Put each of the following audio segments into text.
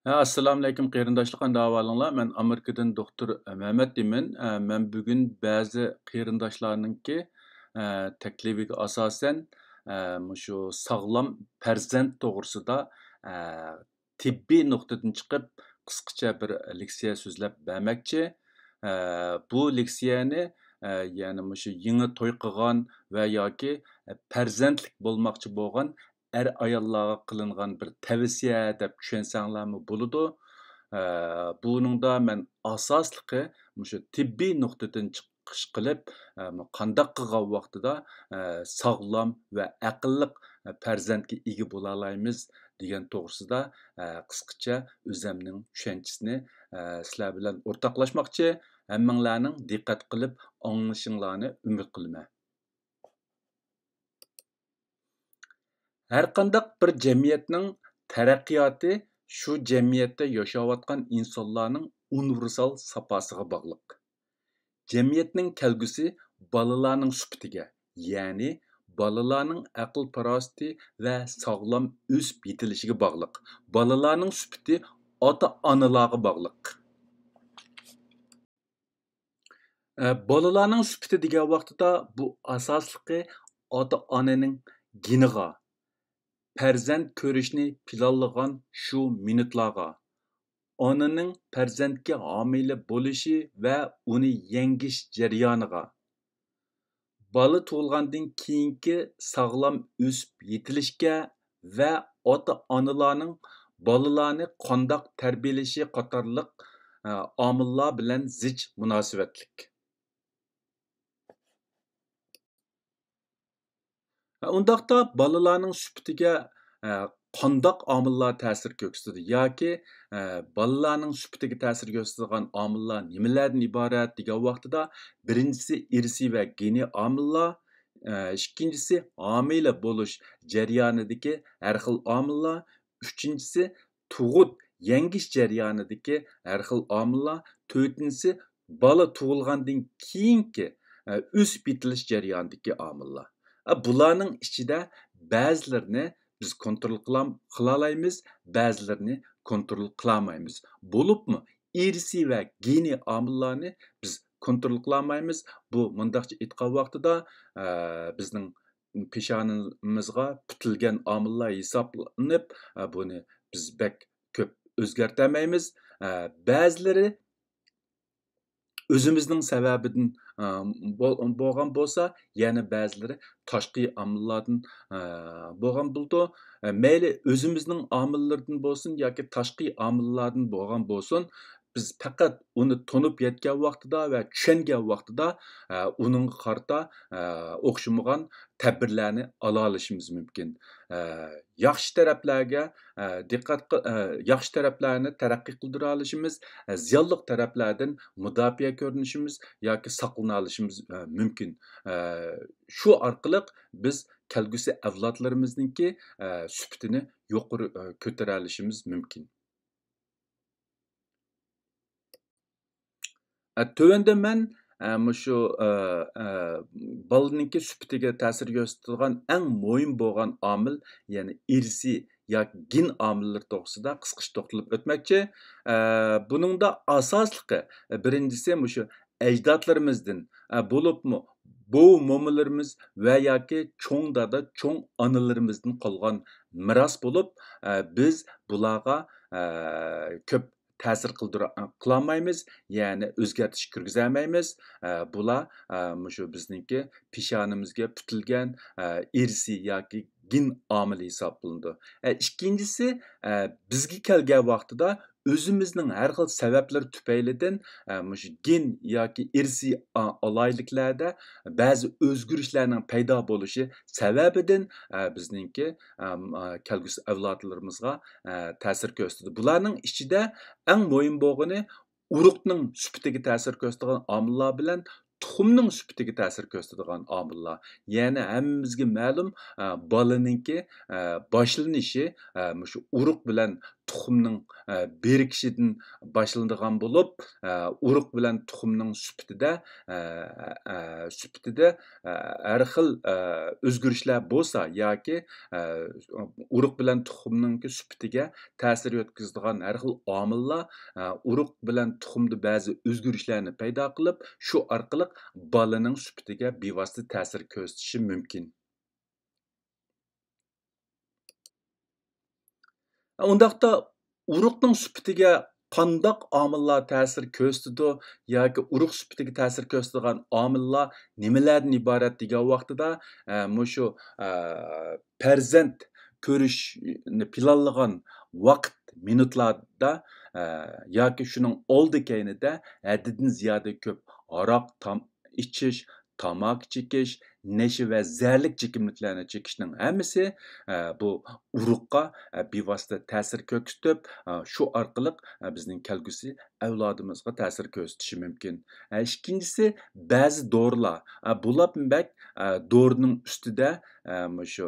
Assalomu alaykum qarindoshlar, qanday ahvolinglar? Men Amerikadan doktor Mehmet deyman. Men bugun ba'zi qarindoshlarningki taklifiga asosan mushu sog'lom farzand to'g'risida e, tibbiy nuqtadan chiqib qisqacha bir leksiya so'zlab bermoqchi. E, Bu leksiyani ya'ni mushu yangi to'y qilgan va yoki farzandlik bo'lmoqchi bo'lgan ayollarga qilingan bir tavsiya deb tushensanglarmi bo'ladi. Buningda men asosliqi mushu tibbiy nuqtadan chiqish qilib, qandoq qilgan vaqtida sog'lom va aqlliq farzandga ega bo'la olamiz degan to'g'risida qisqacha o'zimning tushanchisini sizlar bilan o'rtoqlashmoqchi. Hammanglarning diqqat qilib anglashinglarni umid qilaman. Hər qandaq bir cəmiyyətin tərəqqiyatı şu cəmiyyətdə yaşayotgan insanların universal sapasıga bağlıq. Cəmiyyətin kəlgüsü balalarning sübtiga, ya'ni balalarning aql parosati və sağlam o'sib yetilishiga bağlıq. Balalarning sübti ota-onalarga bağlıq. Balalarning sübti degan vaqtida bu asosliqi ota-onaning geniga, farzand ko'rishni planlagan shu minutlarga, onaning farzandga homila bo'lishi va uni yengish jarayoniga, bola tug'ilgandan keyingi sog'lom o'sib yetilishga va ota-onalarning bolalarni qandoq tarbiyalashi qatorliq omillar bilan zich munosabatlik. Undaqda balalarning sübtiga qandaq omillar ta'sir ko'rsatadi yoki balalarning sübtiga ta'sir ko'rsatadigan omillar nimalardan iborat degan vaqtida birinchisi irsiy va geniy omillar, ikkinchisi homila bo'lish jarayonidagi har xil omillar, uchinchisi tug'ut yangish jarayonidagi har xil omillar, to'rtinchisi bola tug'ilgandan keyingi o'sib yetilish jarayonidagi omillar. Bularning ichida ba'zilarini biz kontrol qila olamiz, ba'zilarini kontrol qila olmaymiz. Bo'libmi irsiy va geniy omillarni biz kontrol qila olmaymiz. Bu mundaqcha aytgan vaqtida bizning peshonamizga putilgan omillar hisoblanib, buni biz bek ko'p o'zgartirmaymiz. Ba'zilari o'zimizning sababidan bo'lgan bo'lsa, yana ba'zilari tashqi omillardan bo'lgan bo'ldi. Mayli o'zimizning omillardan bo'lsin yoki tashqi omillardan bo'lgan bo'lsin, biz faqat uni tunib yetgan vaqtida va tushungan vaqtida uning qarta o'xshamagan tadbirlarni ola olishimiz mumkin. Yaxshi taraflarga diqqat yaxshi taraflarni taraqqiy qildira olishimiz, ziyonli taraflardan mudofaa ko'rinishimiz yoki saqlana olishimiz mumkin. Shu orqali biz kelgusi avlodlarimizningki sübtini yuqori ko'tara olishimiz mumkin. Tövəndə mən şu balaninki sübtiga ta'sir ko'rsatadigan eng muhim bo'lgan omil, ya'ni irsiy yoki gen omillari to'g'risida qisqacha to'xtalib o'tmoqchi. Buningda asosliqi birinchisi shu ajdodlarimizdan bo'libmi bu mo'minlarimiz va yoki cho'ng dada, cho'ng onalarimizdan qolgan meros bo'lib, biz bularga ko'p ta'sir qila olmaymiz, ya'ni o'zgartish kirgiza olmaymiz. Bular shu bizningki peshonamizga putilgan irsiy yoki gen omili hisoblanadi. Ikkinchisi bizga kelgan vaqtida o'zimizning har xil sabablar tufaylidan shu gen yoki irsiy olayliklarda ba'zi o'zgarishlarning paydo bo'lishi sababidan bizningki kelgusi avlodlarimizga ta'sir ko'rsatadi. Bularning ichida eng muhim bo'lgani urug'ning sübtiga ta'sir ko'rsatadigan omillar bilan tuxumning sufatiga ta'sir ko'rsatadigan omillar. Ya'ni hammamizga ma'lum, bolaninki boshlanishi shu urug' bilan tuxumning berikishidan boshlanadigan bo'lib, urug' bilan tuxumning sufatida har xil o'zgarishlar bo'lsa yoki urug' bilan tuxumning sufatiga ta'sir yetkazadigan har xil omillar urug' bilan tuxumda ba'zi o'zgarishlarni paydo qilib, shu orqali bolaning sufatiga bevosita ta'sir ko'rsatishi mumkin. Undaqda urug'ning sufatiga qandaq omillar ta'sir ko'rsatadi yoki urug' sufatiga ta'sir ko'rsatadigan omillar nimalardan iborat degan vaqtida mushu farzand ko'rishni planlagan vaqt minutlarda yoki shuning oldi keynida haddidan ziyoda ko'p aroq ichish, tamaki chekish, neşe va zərlik chekimliklarni chekishning hammasi bu urug'qa bevosita ta'sir ko'rsatib, shu orqali bizning kelgusi avlodimizga ta'sir ko'rsatishi mumkin. Ikkinchisi ba'zi dorilar. Bular bak dorining ustida shu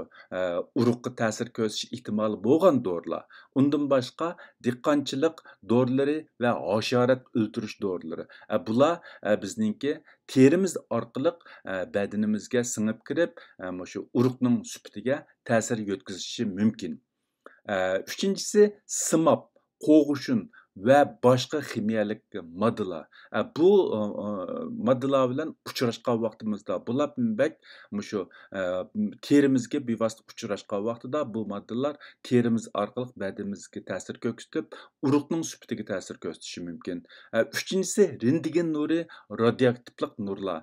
urug'ga ta'sir ko'rsatish ehtimoli bo'lgan dorilar. Undan boshqa dehqonchilik dorilari va hasharot o'ldirish dorilari. Bular bizningki terimiz orqali badanimizga singib kirib, shu urug'ning sufatiga ta'sir yetkazishi mumkin. Uchinchisi simab, qo'g'ushin va boshqa ximiyalik moddalar. Bu moddalar bilan uchrashgan vaqtimizda bular bak shu terimizga bevosita uchrashgan vaqtida bu moddalar terimiz orqali badanimizga ta'sir ko'rsatib, urug'ning sufatiga ta'sir ko'rsatishi mumkin. Uchinchisi rentgen nuri, radioaktivlik nurlar.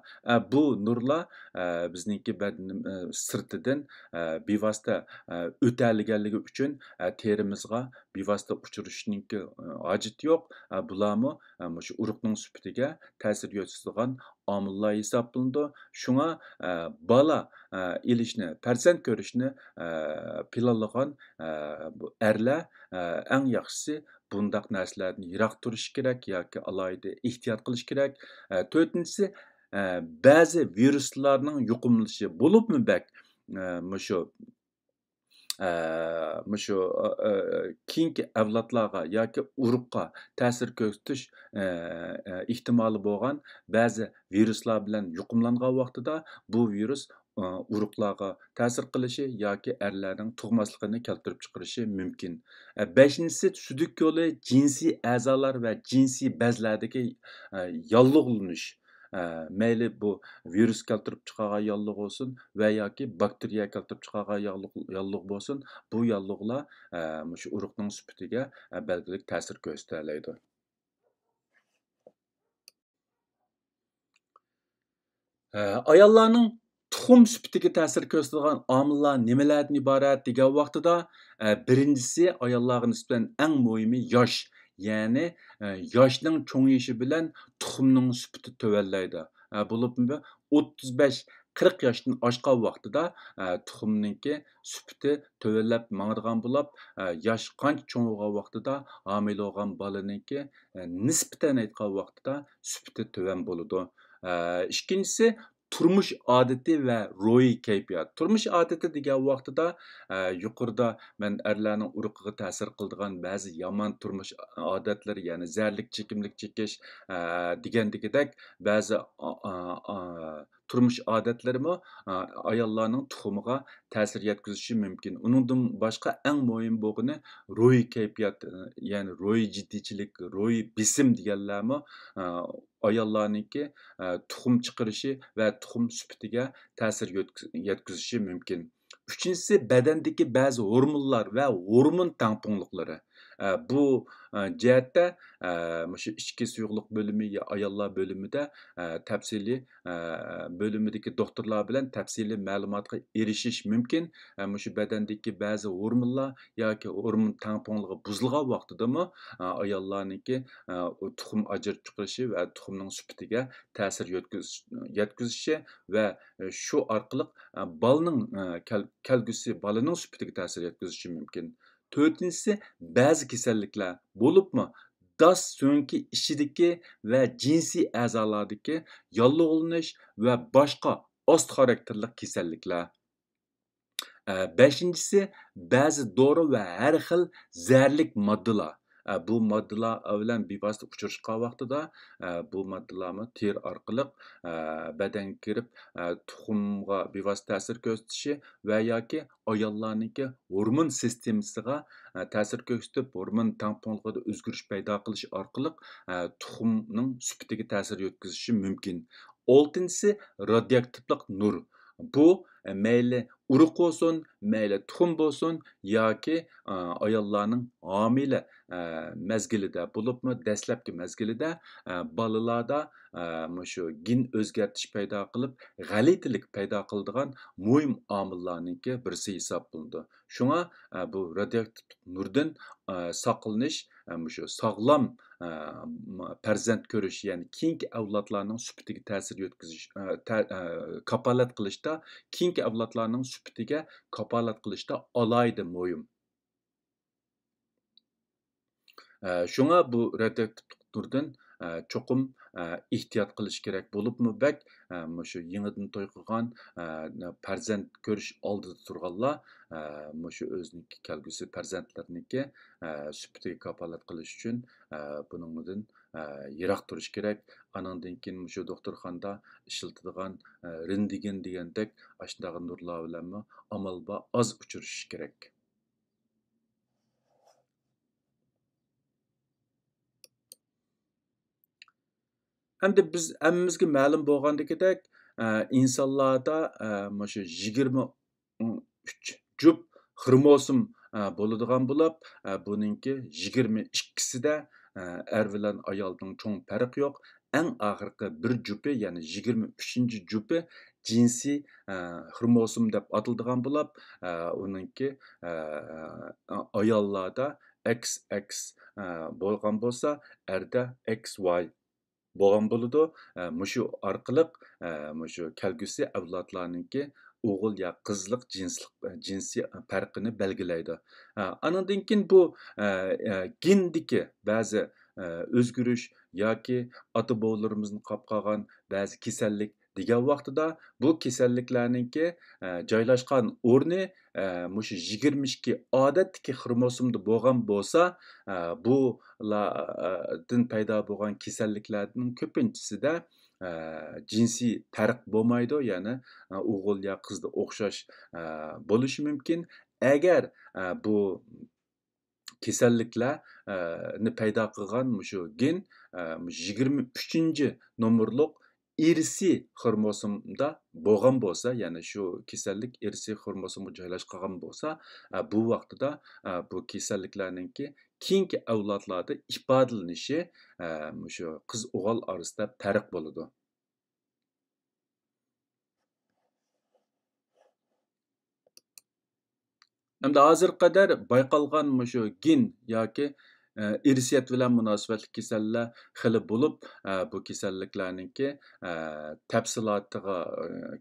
Bu nurlar bizningki badan sirtidan bevosita o'talganligi uchun terimizga bevosita uchrashning hojat yo'q. Bularmi shu urug'ning sufatiga ta'sir yetkazadigan omillar hisoblanadi. Shunga bola ilishni, farzand ko'rishni planlagan erlar eng yaxshisi bundaq narsalardan yiroq turish kerak yoki alohida ehtiyot qilish kerak. To'rtinchisi ba'zi viruslarning yuqumlanishi bo'libmi bak shu keyingi avlodlarga yoki urug'qa ta'sir ko'rsatish ehtimoli bo'lgan ba'zi viruslar bilan yuqumlangan vaqtida bu virus urug'larga ta'sir qilishi yoki erlarning tug'masligini keltirib chiqarishi mumkin. Beshinchisi sudik yo'li, jinsiy a'zolar va jinsiy bezlardagi yollig'lanish. Mayli bu virus keltirib chiqargan yolliq bo'lsin va yoki bakteriya keltirib chiqargan yolliq bo'lsin, bu yolliqlar shu urug'ning sufatiga belgilik ta'sir ko'rsatadi. Ayollarning tuxum sufatiga ta'sir ko'rsatadigan omillar nimalardan iborat degan vaqtida birinchisi ayollarga nisbatan eng muhimi yosh. Ya'ni yoshning cho'ngishi bilan tuxumning sufati tuvallaydi. Bo'libmi 35-40 yoshdan oshgan vaqtida tuxumninki sufati tuvallab mangadigan bo'lib, yosh qancha cho'ng bo'lgan vaqtida homila bo'lgan bolaninki nisbatan aytgan vaqtida sufati tuvan bo'ladi. Ikkinchisi turmush odati va ruhiy kayfiyat. Turmush odati degan vaqtida yuqorida men erlarning urug'iga ta'sir qiladigan ba'zi yomon turmush odatlari, ya'ni zarlik chekimlik chekish degandek ba'zi turmush odatlarimi ayollarning tuxumiga ta'sir yetkazishi mumkin. Uningdan boshqa eng muhim bo'lgani ruhiy kayfiyat, ya'ni ruhiy jiddiychilik, ruhiy bisim deganlarmi ayollarningki tuxum chiqarishi va tuxum sufatiga ta'sir yetkazishi mumkin. Uchinchisi badandagi ba'zi hormonlar va hormon tangpungliklari. Bu jihatda shu ichki suyuqlik bo'limi ya ayollar bo'limida tafsiliy bo'limidagi doktorlar bilan tafsiliy ma'lumotga erishish mumkin. Shu badandagi ba'zi hormonlar yoki hormon tangpungligi buzilgan vaqtidami ayollarningki tuxum ajratib chiqarishi va tuxumning sufatiga ta'sir yetkazishi va shu orqali bolaning kelgusi bolaning sufatiga ta'sir yetkazishi mumkin. To'rtinchisi ba'zi kasalliklar bo'libmi das so'ngki ishidagi va jinsiy a'zolardagi yallig'lanish va boshqa ost xarakterlik kasalliklar. Beshinchisi, ba'zi dori va har xil zararlik moddalar. Bu moddalar bilan bevosita uchrashgan vaqtida bu moddalarni ter orqali badanga kirib tuxumga bevosita ta'sir ko'rsatishi va yoki ayollarniki hormon sistemasiga ta'sir ko'rsatib hormon tangpunligida o'zgarish paydo qilish orqali tuxumning sifatiga ta'sir yetkazishi mumkin. Oltinchisi, radioaktivlik nur. Bu mayli urug' bo'lsin, mayli tuxum bo'lsin yoki ayollarning homila mezgilida bo'libmi dastlabki mezgilida bolalarda shu gen o'zgartish paydo qilib g'alatilik paydo qiladigan muhim omillarniki birisi hisoblanadi. Shunga bu radioaktiv nurdan saqlanish shu sog'lom farzand ko'rish, ya'ni keyingi avlodlarning sifatiga ta'sir yetkazish, kapolat qilishda, keyingi avlodlarning sifatiga kapolat qilishda alohida muhim. Shunga bu radioaktiv nurdan cho'qim ehtiyot qilish kerak bo'libmi bak shu yangidan to'y qilgan farzand ko'rish oldida turganlar shu o'ziniki kelgusi farzandlarniki sifatiga kapolat qilish uchun buningdan yiroq turish kerak. Anandan keyin shu doktorxonada ishlatadigan rendigen degandek ashunday nurlar bilan amal bor oz uchrashish kerak. Endi biz hammamizga ma'lum bo'lgandagidek, insonlarda shu 23 jup xromosom bo'ladigan bo'lib, buningki 22sida er bilan ayolning cho'ng farqi yo'q. Eng oxirgi bir jupi, ya'ni 23-jupi jinsiy xromosom deb ataladigan bo'lib, uningki ayollarda XX bo'lgan bo'lsa, erda XY bo'lgan bo'ladi. Mushu orqali mushu kelgusi avlodlarningki o'g'il yo qizlik jinsiy farqini belgilaydi. Anandan keyin bu gendagi ba'zi o'zgarish yoki ota bobolarimizni qolib qolgan ba'zi kasallik degan vaqtida bu kasalliklarningki joylashgan o'rni mushu 22 odatdagi xromosomda bo'lgan bo'lsa, bulardan paydo bo'lgan kasalliklarning ko'pinchisida jinsiy farq bo'lmaydi, ya'ni o'g'il yo qizda o'xshash bo'lishi mumkin. Agar bu kasalliklarni paydo qilgan shu gen 23-nomerlik irsiy xromosomda bo'lgan bo'lsa, ya'ni shu kasallik irsiy xromosomga joylashgan bo'lsa, bu vaqtida bu kasalliklarningki keyingi avlodlarda ifodalanishi shu qiz o'g'il orasida farq bo'ladi. Hamda hozir qadar bayqalgan shu gen yoki irsiyat bilan munosabatli kasallar xili bo'lib, bu kasalliklarningki tafsilotiga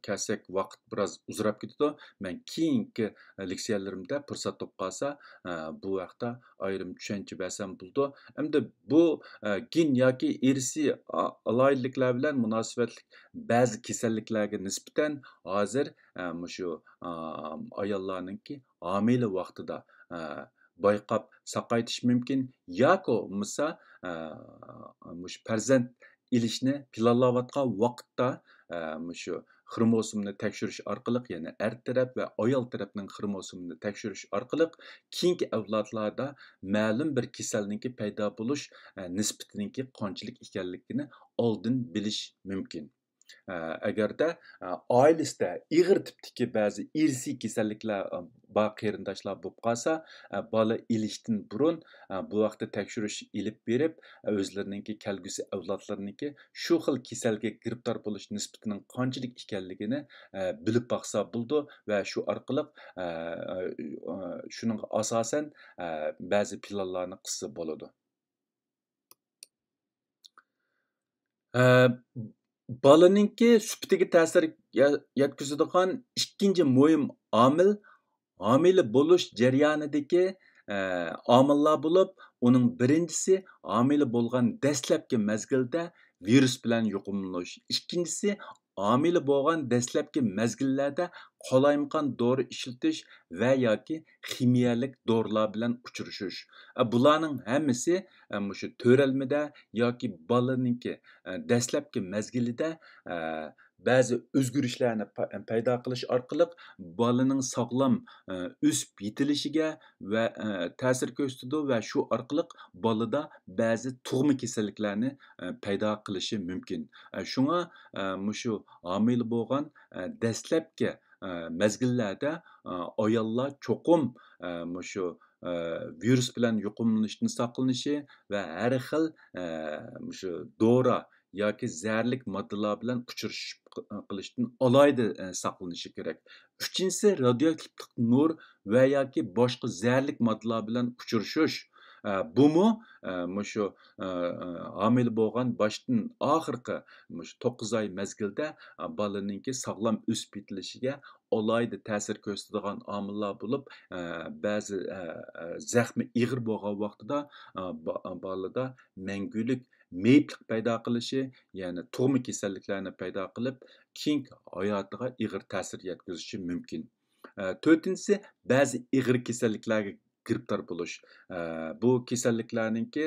kelsak vaqt biroz uzrab ketadi. Men keyingi leksiyalarimda fursat topib qolsa, bu haqda ayrim tushuncha bersam bo'ldi. Hamda bu gen yoki irsiy aloyidliklar bilan munosabatli ba'zi kasalliklarga nisbatan hozir shu ayollarningki homila vaqtida bayqab saqaytish mumkin yoki bo'lmasa mush farzand ilishni planlayotgan vaqtda shu xromosomni tekshirish orqali, ya'ni er taraf va ayol tarafning xromosomini tekshirish orqali keyingi avlodlarda ma'lum bir kasallikning paydo bo'lish nisbatiniki qanchalik ekanligini oldin bilish mumkin. Agarda oilasida ig'ir tipdagi ba'zi irsiy kasalliklar bor qarindoshlar bo'lib qolsa, bola ilishdan burun bu vaqtda tekshirish ilib berib, o'zlarininki kelgusi avlodlarniki shu xil kasalga giribtor bo'lish nisbatining qanchalik ekanligini bilib baqsa bo'ldi va shu orqali shuning asosan ba'zi planlarni qilsa bo'ladi. Bolaninki sifatiga ta'sir yetkazadigan ikkinchi muhim omil homila bo'lish jarayonidagi omillar bo'lib, uning birinchisi homila bo'lgan dastlabki mezgilda virus bilan yuqumlanish. Ikkinchisi homila bo'lgan dastlabki mezgillarda qolaymagan dori ishlatish va yoki ximiyalik dorilar bilan uchrashish. Bularning hammasi shu to'ralmada yoki bolaninki dastlabki mezgilida ba'zi o'zgarishlarni paydo qilish orqali bolaning sog'lom o'sib yetilishiga va ta'sir ko'rsatadi va shu orqali bolada ba'zi tug'ma kasalliklarni paydo qilishi mumkin. Shunga shu homila bo'lgan dastlabki mezgillarda ayollar cho'qim shu virus bilan yuqumlanishdan saqlanishi va har xil shu dora yoki zaharlik moddalar bilan uchrashish qilishdan alohida saqlanishi kerak. Uchinchisi radioaktivlik nur va yoki boshqa zaharlik moddalar bilan uchrashish. Bumu shu homila bo'lgan boshdan oxirgi 9 oy mezgilda bolaninki sog'lom o'sib yetilishiga alohida ta'sir ko'rsatadigan omillar bo'lib, ba'zi zaxmi ig'ir bo'lgan vaqtida bolada mangulik meyitlik paydo qilishi, ya'ni tug'ma kasalliklarni paydo qilib, keyingi hayotiga ig'ir ta'sir yetkazishi mumkin. To'rtinchisi ba'zi ig'ir kasalliklarga giribdor bo'lish. Bu kasalliklarninki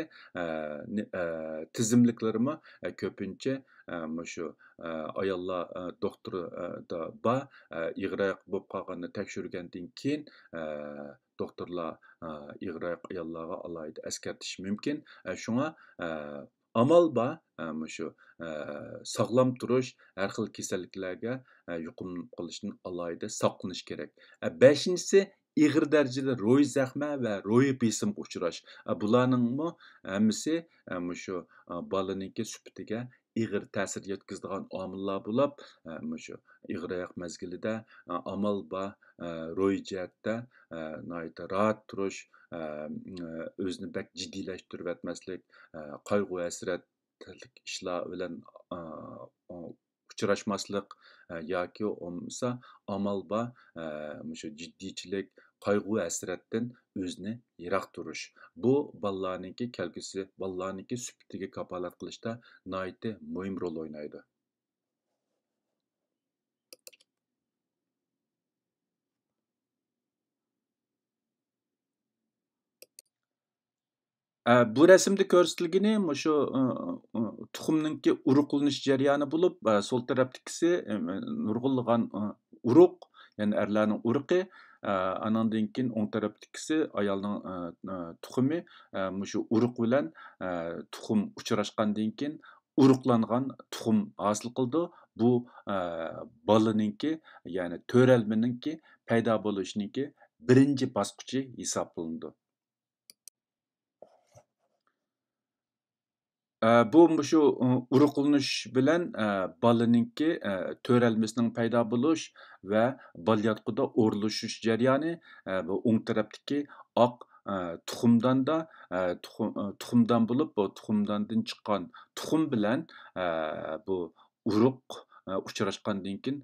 tizimliklarimi ko'pincha shu ayollar doktorda bor, ig'roq bo'lib qolganini tekshirgandan keyin doktorlar ig'roq ayollarga alohida eskartish mumkin. Shunga amal bor shu sog'lom turish, har xil kasalliklarga yuqumlanib qolishdan alohida saqlanish kerak. Beshinchisi ig'ir darajada ro'y zaxma va ro'y besimga uchrash. Bularningmi hammasi shu bolaninki sufatiga ig'ir ta'sir yetkazadigan omillar bo'lib, shu ig'roq mezgilida amal bor ro'y jihatda rahat turish, o'zini bak jiddiylashtirib etmaslik, qayg'u hasratlik ishlar bilan uchrashmaslik yoki bo'lmasa amal bor shu jiddiychilik, qayg'u hasratdan o'zini yiroq turish. Bu bolalarninki kelgusi bolalarninki sufatiga kafolat qilishda nihoyatda muhim rol o'ynaydi. Bu rasmda ko'rsatilgani shu tuxumninki uruqlanish jarayoni bo'lib, sol tarafdagisi nurg'unlagan uruq, ya'ni erlarning uruqi, anandan keyin o'ng tarafdagisi ayolning tuxumi, shu uruq bilan tuxum uchrashgandan keyin uruqlangan tuxum hosil qildi. Bu bolaninki, ya'ni to'ralmaninki paydo bo'lishiniki birinchi bosqichi hisoblanadi. Bu shu uruqlanish bilan bolaninki to'ralmasining paydo bo'lish va balyotquda o'rlashish jarayoni bu o'ng tarafdagi oq tuxumdanda tuxumdan bo'lib, bu tuxumdandan chiqqan tuxum bilan bu uruq uchrashgandan keyin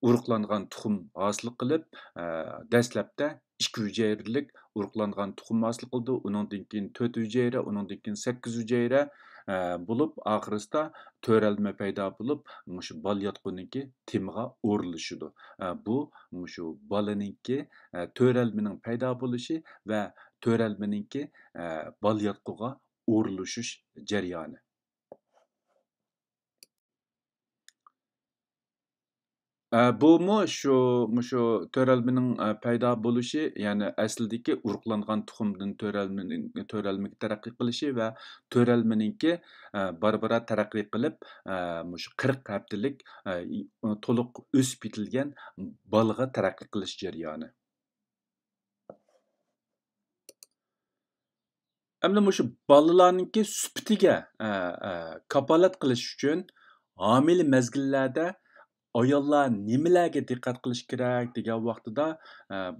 uruqlangan tuxum hosil qilib, dastlabda 2 hujayralik uruqlangan tuxum hosil qildi. Uningdan keyin 4 hujayra, uningdan keyin 8 hujayra bo'lib, oxirisida to'ralma paydo bo'lib, shu balyotquninki temiga o'rlashidi. Bu shu bolaninki to'ralmaning paydo bo'lishi va to'ralmaninki balyotquga o'rlashish jarayoni. Bumu shu to'ralmaning paydo bo'lishi, ya'ni aslidagi uruqlangan tuxumdan to'ralmaga taraqqiy qilishi va to'ralmaninki bora-bora taraqqiy qilib, shu 40 haftalik to'liq o'sib yetilgan bolaga taraqqiy qilish jarayoni. Hamda shu bolalarninki sufatiga kafolat qilish uchun homila mezgillarda ayollar nimalarga diqqat qilish kerak degan vaqtida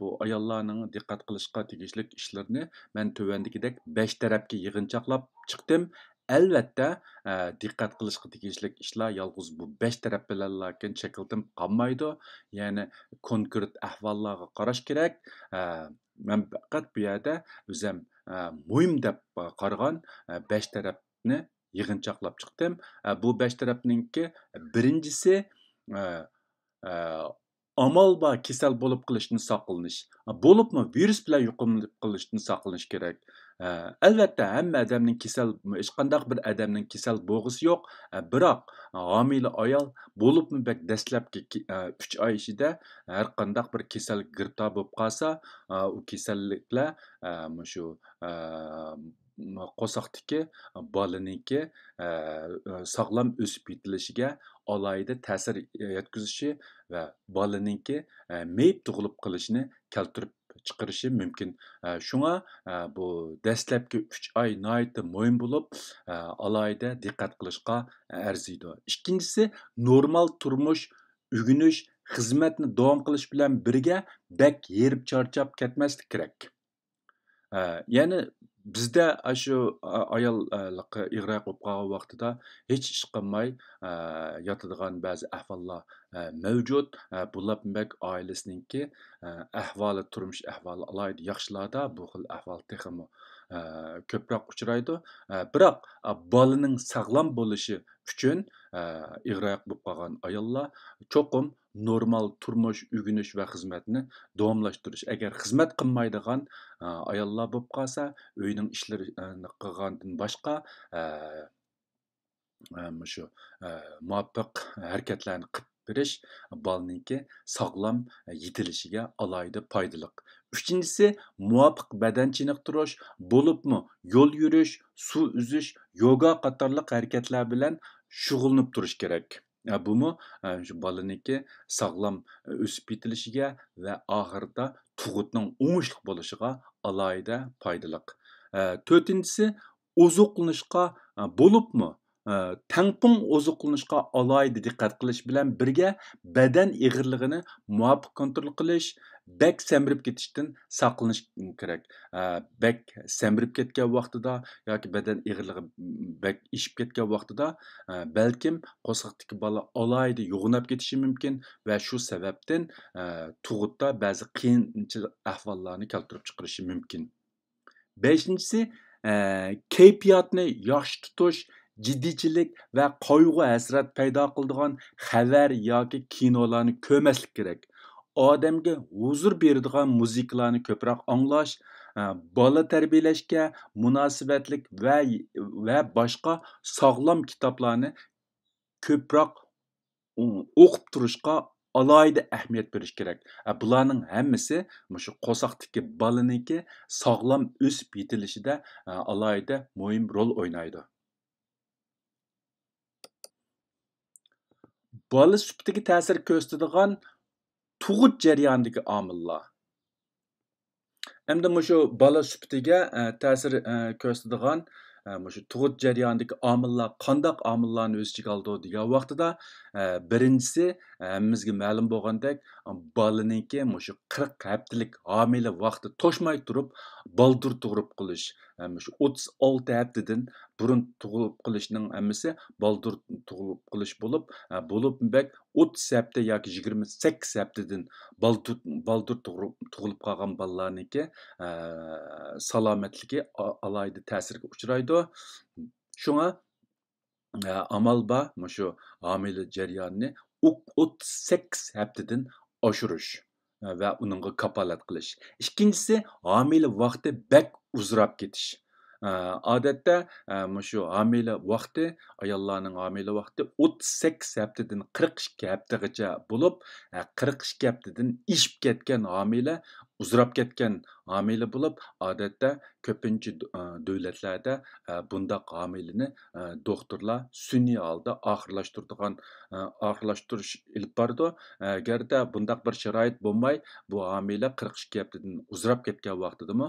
bu ayollarning diqqat qilishga tegishli ishlarni men tövəndikidek 5 tarafga yig'inchoqlab chiqdim. Albatta, diqqat qilishga tegishli ishlar yolg'iz bu 5 taraf bilanlarkin chekildim qolmaydi. Ya'ni konkret ahvollarga qarash kerak. men faqat bu yerda o'zim muhim deb qaragan 5 tarafni yig'inchoqlab chiqdim. Bu 5 tarafninki birinchisi e, e, amal bor kasal bo'lib qilishdan saqlanish. Bo'libmi virus bilan yuqumli qilishdan saqlanish kerak. Albatta hamma odamning kasal hech qanday bir odamning kasal bo'lg'isi yo'q. Biroq homila ayol bo'libmi bak dastlabki 3 oy ichida har qanday bir kasal giribtor bo'lib qolsa, u kasalliklar shu qo'saqdiki bolaniki sog'lom o'sib yetilishiga alohida ta'sir yetkazishi va bolaninki meyib tug'ilib qilishini keltirib chiqarishi mumkin. Shunga bu dastlabki 3 oy nihoyatda muhim bo'lib, alohida diqqat qilishga arziydi. Ikkinchisi normal turmush, o'rganish, xizmatni davom qilish bilan birga bak yerib charchab ketmaslik kerak. Ya'ni bizda shu ayollik ig'roq bo'lib qolgan vaqtida hech ish qilmay yotadigan ba'zi ahvollar mavjud. Bular bak oilasininki ahvoli, turmush ahvoli alohida yaxshilarda bu xil ahvol texmi ko'proq uchraydi. Biroq bolaning sog'lom bo'lishi uchun ig'roq bo'lib qolgan ayollar cho'qim normal turmush, o'rganish va xizmatni davomlashtirish. Agar xizmat qilmaydigan ayollar bo'lib qolsa, uyning ishlarini qilgandan boshqa shu muvaffaq harakatlarni qilib berish bolaninki sog'lom yetilishiga alohida foydali. Uchinchisi muvofiq badan chiniqtirish, bo'libmi yo'l yurish, suv uzish, yoga qatorliq harakatlar bilan shug'ullanib turish kerak. Bumi shu bolaniki sog'lom o'sib yetilishiga va oxirida tug'utning o'ngishli bo'lishiga alohida foydali. To'rtinchisi oziqlanishga bo'libmi tangpung oziqlanishga alohida diqqat qilish bilan birga badan ig'irligini muvofiq kontrol qilish, bak semirib ketishdan saqlanish kerak. Bak semirib ketgan vaqtida yoki badan ig'irligi bak ishib ketgan vaqtida balkim qo'saqdagi bola alohida yo'g'inab ketishi mumkin va shu sababdan tug'utda ba'zi qiyinchilik ahvollarni keltirib chiqarishi mumkin. Beshinchisi kayfiyatni yaxshi tutish, jiddiychilik va qayg'u hasrat paydo qiladigan xabar yoki kinolarni ko'rmaslik kerak. Odamga huzur beradigan muzikalarni ko'proq anglash, bola tarbiyalashga munosabatlik va boshqa sog'lom kitoblarni ko'proq o'qib turishga alohida ahamiyat berish kerak. Bularning hammasi shu qo'saqdagi bolaniki sog'lom o'sib yetilishida alohida muhim rol o'ynaydi. Bola sufatiga ta'sir ko'rsatadigan tug'ut jarayonidagi omillar. Endi shu bola sufatiga ta'sir ko'rsatadigan shu tug'ut jarayonidagi omillar qandoq omillarni o'z ichiga oldi degan vaqtida birinchisi hammamizga ma'lum bo'lgandek bolaninki shu 40 haftalik homila vaqti to'shmay turib baldur tug'ruq qilish. Shu 36 haftadan burun tug'ruq qilishning hammasi baldur tug'ruq qilish bo'lib 30 hafta yoki 28 haftadan baldur tug'ilib qolgan bolalarniki salomatligi alohida ta'sirga uchraydi. Shunga amal bor shu homila jarayonini 38 haftadan oshirish va uningga kapolat qilish. Ikkinchisi homila vaqti bak uzrab ketish. Odatda shu homila vaqti, ayollarning homila vaqti 38 haftadan 42 haftagacha bo'lib, 42 haftadan ishib ketgan homila, uzrab ketgan homila bo'lib, odatda ko'pincha davlatlarda bundaq homilani doktorlar sun'iy holda oxirlashtirish ilib bordi. Agarda bundaq bir sharoit bo'lmay, bu homila 42 haftadan uzrab ketgan vaqtidami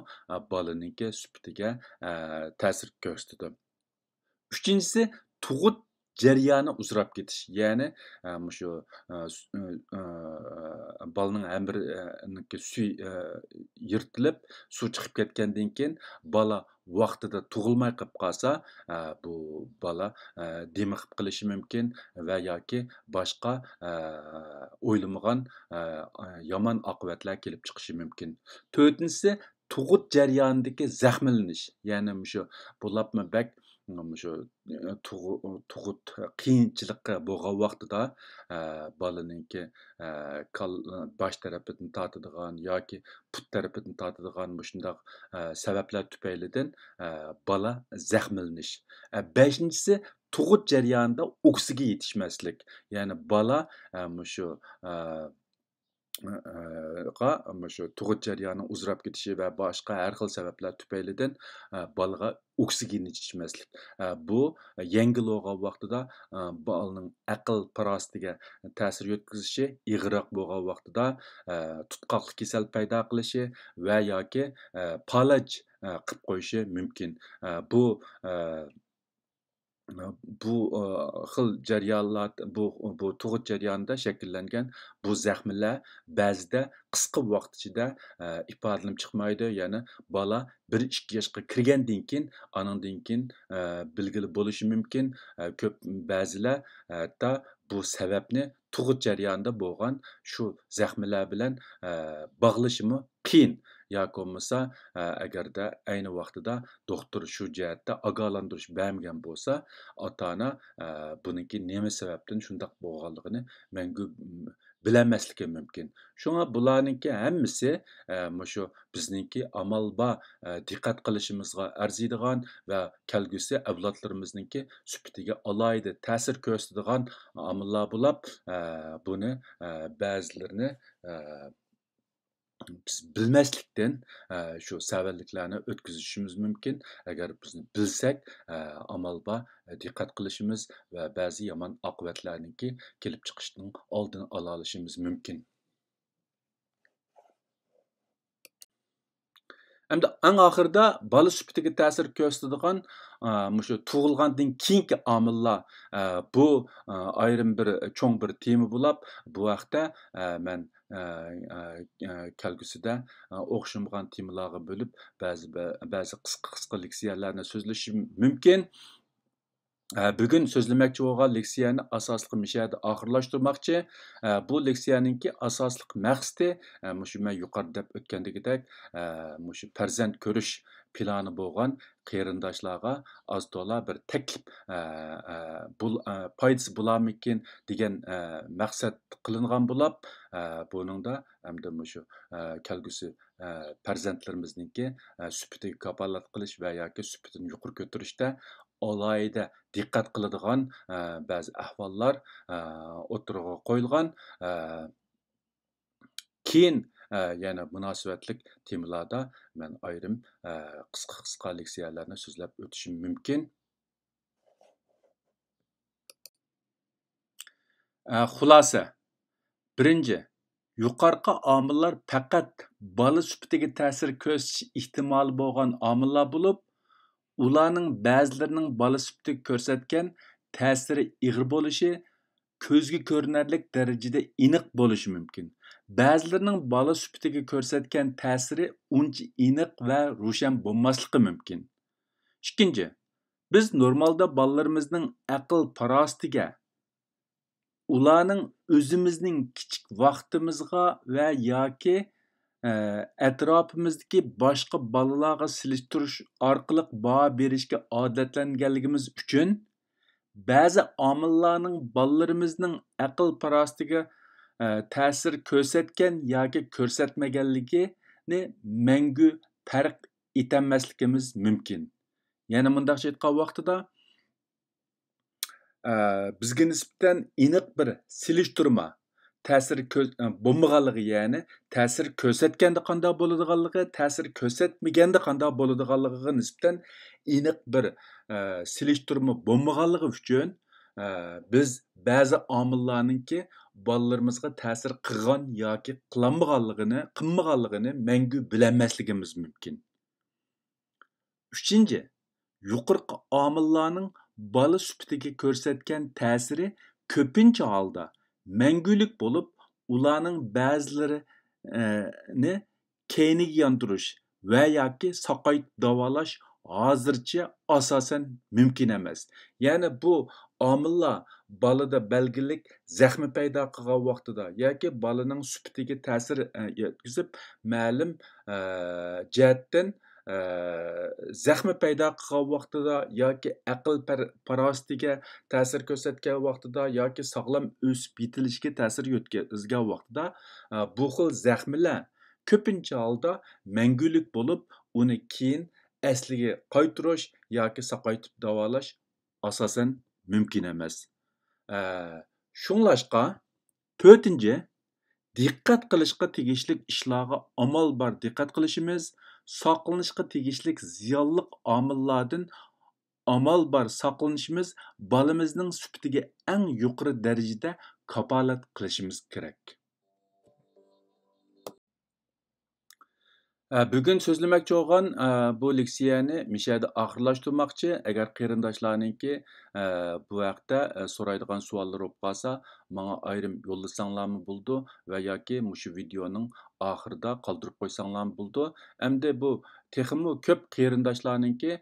bolaninki sufatiga ta'sir ko'rsatdi. Uchinchisi tug'ut jarayoni uzrab ketish. Ya'ni shu bolaning hambiriniki suv yirtilib, suv chiqib ketgandan keyin bola vaqtida tug'ilmay qolib qolsa, bu bola dimiqib qilishi mumkin va yoki boshqa o'ylamagan yomon oqibatlar kelib chiqishi mumkin. To'rtinchisi tug'ut jarayonidagi zaxmlanish. Ya'ni shu bulapmi bak shu tug'ut qiyinchilikqa bo'lgan vaqtida bolaninki bosh tarafidan tortadigan yoki put tarafidan tortadigan shundoq sabablar tufaylidan bola zaxmlanish. Beshinchisi tug'ut jarayonida o'ksiga yetishmaslik. Ya'ni bola shu shu tug'ut jarayoni uzrab ketishi va boshqa har xil sabablar tufaylidan bolaga oksigen yetishmaslik. Bu yengil bo'lgan vaqtida bolaning aql farosatiga ta'sir yetkazishi, ig'roq bo'lgan vaqtida tutqoqlik kasal paydo qilishi va yoki palaj qilib qo'yishi mumkin. Bu xil jarayonlar bu tug'ut jarayonida shakllangan bu zaxmlar ba'zida qisqa vaqt ichida ifodalanib chiqmaydi. Ya'ni bola 1-2 yoshga kirgandan keyin anandan keyin bilgili bo'lishi mumkin. Ko'p ba'zilar hatto bu sababni tug'ut jarayonida bo'lgan shu zaxmlar bilan bog'lashimi qiyin. yoki bo'lmasa agarda ayni vaqtida doktor shu jihatda ogohlantirish bermagan bo'lsa, ota-ona buniki nima sababdan shundoq bo'lganligini mangu bilamasligi mumkin. Shunga bularninki hammasi shu bizningki amalba diqqat qilishimizga arziydigan va kelgusi avlodlarimizningki sufatiga alohida ta'sir ko'rsatadigan omillar bo'lib, buni ba'zilarini biz bilmaslikdan shu savalliklarni o'tkazishimiz mumkin. Agar bizni bilsak, amalba diqqat qilishimiz va ba'zi yomon oqibatlarniki kelib chiqishining oldini ola olishimiz mumkin. Hamda eng oxirida bola sufatiga ta'sir ko'rsatadigan shu tug'ilgandan keyingi omillar bu ayrim bir cho'ng bir tema bo'lib, bu vaqtda men kelgusida o'xshamagan temalarga bo'lib ba'zi qisqa leksiyalarni so'zlashim mumkin. Bugun so'zlamoqchi bo'lgan leksiyani asosli mishada oxirlashtirmoqchi. Bu leksiyaninki asosliq maqsadi shu men yuqorida deb o'tgandagidek shu farzand ko'rish plani bo'lgan qarindoshlarga oz to'la bir taklif foydasi bo'larmikin degan maqsad qilingan bo'lib, buningda hamda shu kelgusi farzandlarimizningki sufatiga kafolat qilish va yoki sufatini yuqori ko'tarishda alohida diqqat qiladigan ba'zi ahvollar o'tirg'a qo'yilgan. Keyin yana munosabatlik temalarda men ayrim qisqa leksiyalarni so'zlab o'tishim mumkin. Xulosa. Birinchi, yuqorqi omillar faqat bola sufatiga ta'sir ko'rsatish ehtimoli bo'lgan omillar bo'lib, ularning ba'zilarining bola sufatiga ko'rsatgan ta'siri ig'ir bo'lishi, ko'zga ko'rinarli darajada aniq bo'lishi mumkin. Ba'zilarining bola sufatiga ko'rsatgan ta'siri uncha aniq va ro'shan bo'lmasligi mumkin. Ikkinchi, biz normalda bolalarimizning aql farosatiga, ularning o'zimizning kichik vaqtimizga va yoki atrofimizdagi boshqa bolalarga silishtirish orqali baho berishga odatlanganligimiz uchun ba'zi omillarning bolalarimizning aql farosatiga ta'sir ko'rsatgan yoki ko'rsatmaganligini mangu farq etolmasligimiz mumkin. Yana mundaqcha aytgan vaqtida bizga nisbatan aniq bir silishtirma ta'sir bo'lmaganligi, ya'ni ta'sir ko'rsatganda qanday bo'ladiganligi, ta'sir ko'rsatmaganda qanday bo'ladiganligiga nisbatan aniq bir silishtirma bo'lmaganligi uchun biz ba'zi omillarningki bolalarimizga ta'sir qilgan yoki qilmaganligini mangu bilmasligimiz mumkin. Uchinchi, yuqorqi omillarning bola sufatiga ko'rsatgan ta'siri ko'pincha holda mangulik bo'lib, ularning ba'zilarini keyniga yondirish va yoki saqaytib davolash hozircha asosan mumkin emas. Ya'ni bu omillar bolada belgilik zaxmi paydo qilgan vaqtida yoki bolaning sufatiga ta'sir yetkazib, ma'lum jihatdan zaxmi paydo qilgan vaqtida yoki aql farosatiga ta'sir ko'rsatgan vaqtida yoki sog'lom o'sib yetilishga ta'sir yetkazgan vaqtida bu xil zaxmlar ko'pincha holda mangulik bo'lib, uni keyin asliga qaytarish yoki saqaytib davolash asosan mumkin emas. Shunglashqa, 4-chi, diqqat qilishga tegishli ishlarga amal bor diqqat qilishimiz, saqlanishga tegishli ziyonli omillardan amal bor saqlanishimiz bolamizning sufatiga eng yuqori darajada kafolat qilishimiz kerak. Bugun so'zlamoqchi bo'lgan bu leksiyani mishada oxirlashtirmoqchi. Agar qarindoshlarningki bu haqda so'raydigan savollari bo'lib qolsa, menga ayrim yo'llasanglarmi bo'ldi va yoki mushu videoning oxirida qoldirib qo'ysanglarmi bo'ldi. Endi bu texmi ko'p qarindoshlarningki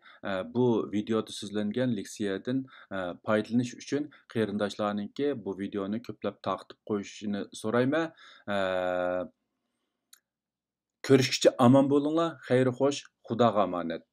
bu videoda so'zlangan leksiyadan foydalanish uchun qarindoshlarningki bu videoni ko'plab taqib qo'yishini so'rayman. Ko'rishguncha omon bo'linglar, xayr xo'sh, Xudoga omonat.